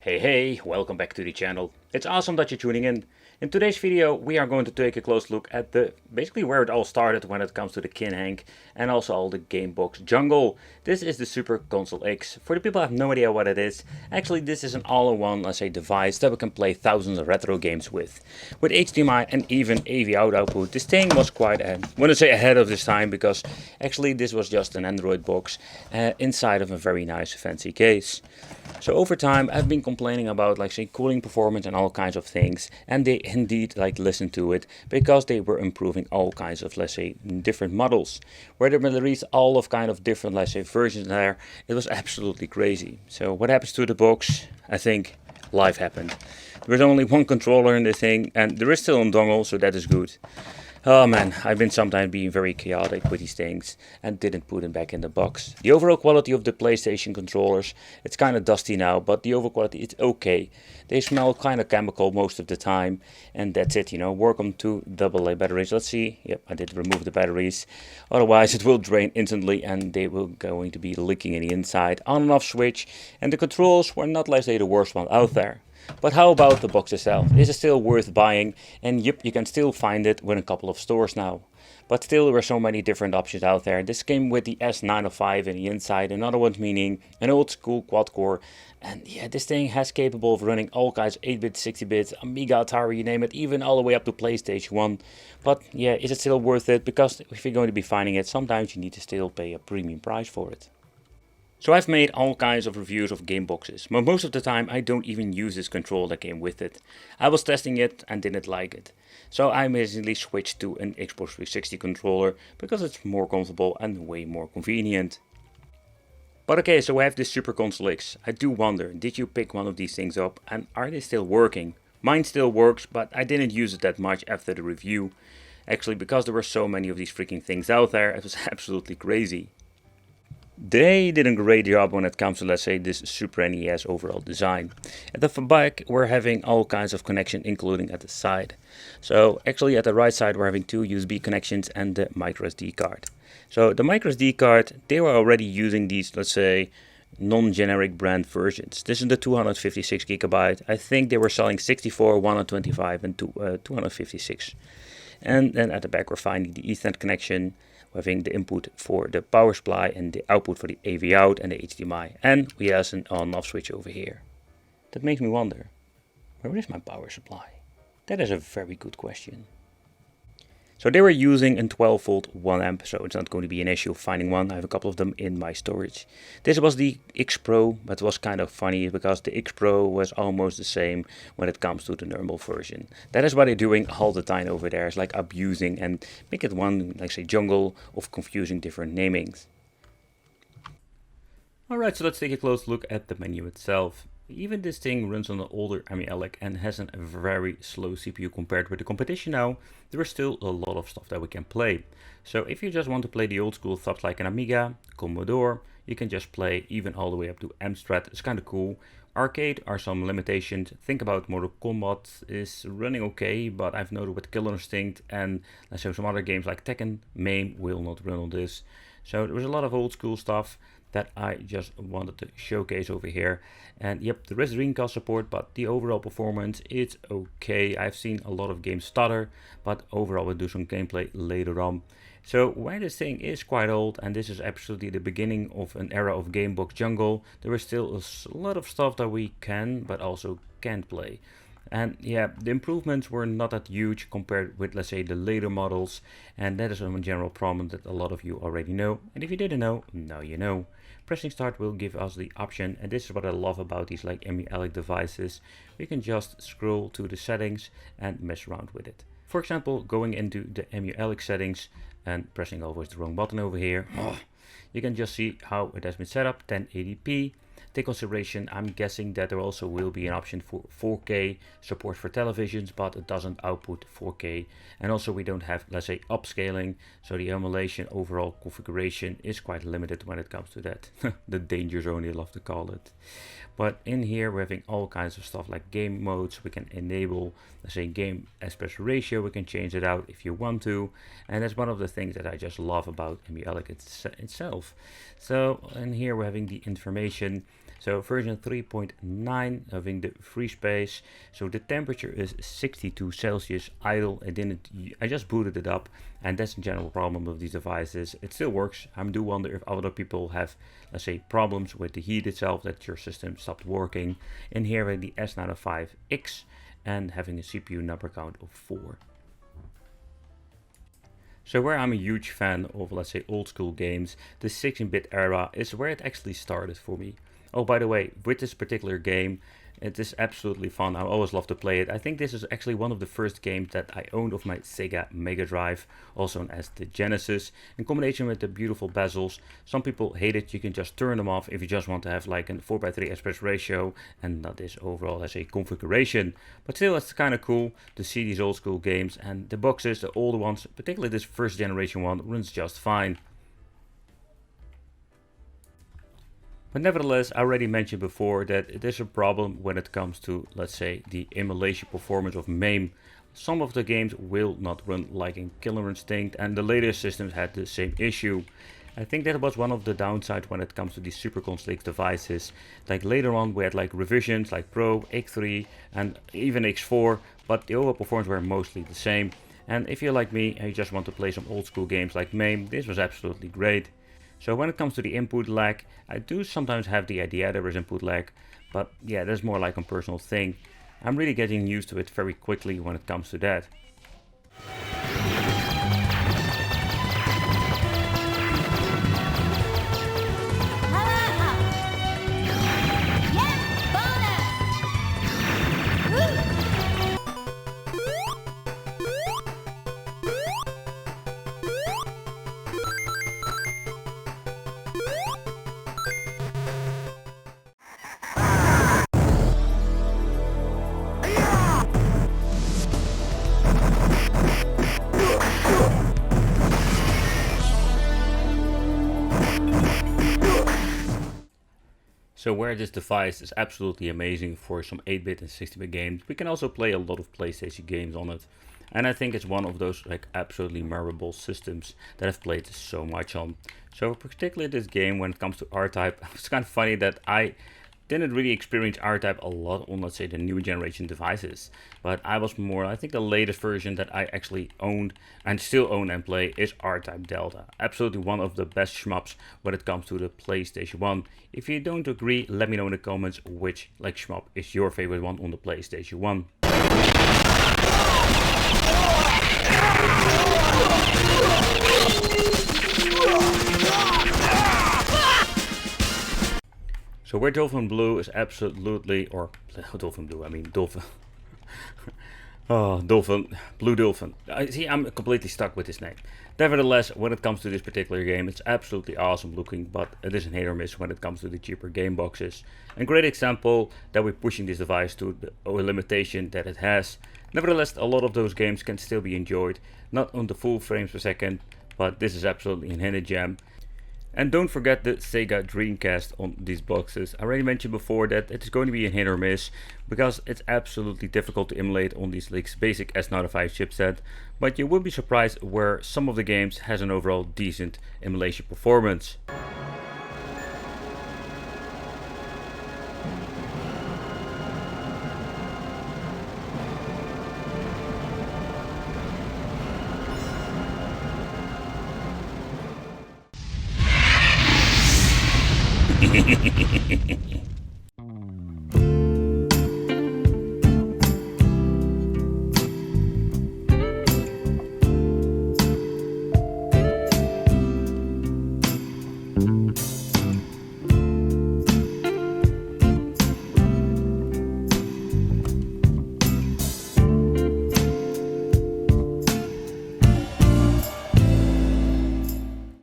Hey, welcome back to the channel. It's awesome that you're tuning in. In today's video we are going to take a close look at basically where it all started when it comes to the Kin Hank and also all the game box jungle. This is the Super Console X. For the people who have no idea what it is, actually this is an all-in-one, let's say, device that we can play thousands of retro games with. With HDMI and even AV out output, this thing was quite, I want to say, ahead of this time, because actually this was just an Android box inside of a very nice fancy case. So over time I've been complaining about, like, say, cooling performance and all kinds of things, and they indeed listened to it, because they were improving all kinds of, let's say, different models. Where they released all of kind of different, let's say, versions there, it was absolutely crazy. So what happens to the box? I think life happened. There is only one controller in the thing, and there is still a dongle, so that is good. Oh man, I've been sometimes being very chaotic with these things and didn't put them back in the box. The overall quality of the PlayStation controllers, it's kind of dusty now, but the overall quality, it's okay. They smell kind of chemical most of the time, and that's it, you know. Work on two AA batteries. Let's see. Yep, I did remove the batteries. Otherwise it will drain instantly and they will going to be leaking in the inside. On and off switch, and the controls were not, let's say, the worst one out there. But how about the box itself? Is it still worth buying? And yep, you can still find it with a couple of stores now. But still, there are so many different options out there. This came with the S905 in the inside, another one meaning an old school quad core. And yeah, this thing has capable of running all kinds of 8-bit, 60-bit, Amiga, Atari, you name it, even all the way up to PlayStation 1. But yeah, is it still worth it? Because if you're going to be finding it, sometimes you need to still pay a premium price for it. So I've made all kinds of reviews of game boxes, but most of the time I don't even use this controller that came with it. I was testing it and didn't like it. So I immediately switched to an Xbox 360 controller, because it's more comfortable and way more convenient. But okay, so I have this Super Console X. I do wonder, did you pick one of these things up and are they still working? Mine still works, but I didn't use it that much after the review. Actually, because there were so many of these freaking things out there, it was absolutely crazy. They did a great job when it comes to, let's say, this Super NES overall design. At the back we're having all kinds of connection, including at the side. So actually at the right side we're having two USB connections and the micro SD card. So the micro SD card, they were already using these, let's say, non-generic brand versions. This is the 256 gigabyte. I think they were selling 64, 125 and 256. And then at the back we're finding the Ethernet connection, having the input for the power supply and the output for the AV out and the HDMI. And we have an on-off switch over here. That makes me wonder, where is my power supply? That is a very good question. So they were using a 12 volt 1 amp, so it's not going to be an issue finding one. I have a couple of them in my storage. This was the X Pro, but it was kind of funny because the X Pro was almost the same when it comes to the normal version. That is what they're doing all the time over there. It's like abusing and make it one, like, say, jungle of confusing different namings. Alright, so let's take a close look at the menu itself. Even this thing runs on an older EmuElec and has a very slow CPU compared with the competition now. There is still a lot of stuff that we can play. So if you just want to play the old school stuff like an Amiga, Commodore, you can just play even all the way up to Amstrad. It's kind of cool. Arcade are some limitations. Think about Mortal Kombat is running okay, but I've noted with Killer Instinct and let's say some other games like Tekken, MAME will not run on this. So there was a lot of old school stuff that I just wanted to showcase over here. And yep, there is Dreamcast support, but the overall performance, it's okay. I've seen a lot of games stutter, but overall we'll do some gameplay later on. So while this thing is quite old, and this is absolutely the beginning of an era of Gamebox jungle, there is still a lot of stuff that we can, but also can't play. And yeah, the improvements were not that huge compared with, let's say, the later models, and that is a general problem that a lot of you already know. And if you didn't know, now you know. Pressing start will give us the option, and this is what I love about these like EmuElec devices. We can just scroll to the settings and mess around with it. For example, going into the EmuElec settings and pressing always the wrong button over here, you can just see how it has been set up, 1080p. Take consideration, I'm guessing that there also will be an option for 4K support for televisions, but it doesn't output 4K. And also we don't have, let's say, upscaling, so the emulation overall configuration is quite limited when it comes to that. The danger zone, I love to call it. But in here we're having all kinds of stuff like game modes. We can enable, let's say, game aspect ratio. We can change it out if you want to, and that's one of the things that I just love about EmuElec itself. So in here we're having the information. So version 3.9 having the free space. So the temperature is 62 Celsius idle. I just booted it up, and that's the general problem with these devices. It still works. I do wonder if other people have, let's say, problems with the heat itself, that your system stopped working. In here we have the S95X and having a CPU number count of 4. So where I'm a huge fan of, let's say, old school games, the 16-bit era is where it actually started for me. Oh, by the way, with this particular game, it is absolutely fun. I always love to play it. I think this is actually one of the first games that I owned of my Sega Mega Drive, also known as the Genesis, in combination with the beautiful bezels. Some people hate it. You can just turn them off if you just want to have like a 4:3 aspect ratio and not this overall as a configuration. But still, it's kind of cool to see these old school games, and the boxes, the older ones, particularly this first generation one, runs just fine. But nevertheless, I already mentioned before that it is a problem when it comes to, let's say, the emulation performance of MAME. Some of the games will not run like in Killer Instinct, and the latest systems had the same issue. I think that was one of the downsides when it comes to these Super Console X devices. Like later on we had like revisions like Pro, X3 and even X4, but the overall performance were mostly the same. And if you're like me and you just want to play some old school games like MAME, this was absolutely great. So when it comes to the input lag, I do sometimes have the idea there is input lag, but yeah, that's more like a personal thing. I'm really getting used to it very quickly when it comes to that. So where this device is absolutely amazing for some 8-bit and 16-bit games, we can also play a lot of PlayStation games on it. And I think it's one of those like absolutely memorable systems that I've played so much on. So particularly this game, when it comes to R-Type, it's kind of funny that I didn't really experience R-Type a lot on, let's say, the new generation devices. But I was more, I think the latest version that I actually owned and still own and play is R-Type Delta. Absolutely one of the best shmups when it comes to the PlayStation 1. If you don't agree, let me know in the comments which like shmup is your favorite one on the PlayStation 1. So where Dolphin Blue is absolutely, or Dolphin Blue, I mean Dolphin. Oh, Dolphin, Blue Dolphin. See, I'm completely stuck with this name. Nevertheless, when it comes to this particular game, it's absolutely awesome looking, but it is a hit or miss when it comes to the cheaper game boxes. And great example that we're pushing this device to the limitation that it has. Nevertheless, a lot of those games can still be enjoyed, not on the full frames per second, but this is absolutely a hidden gem. And don't forget the Sega Dreamcast on these boxes. I already mentioned before that it's going to be a hit or miss, because it's absolutely difficult to emulate on these like basic S95 chipset, but you would be surprised where some of the games has an overall decent emulation performance.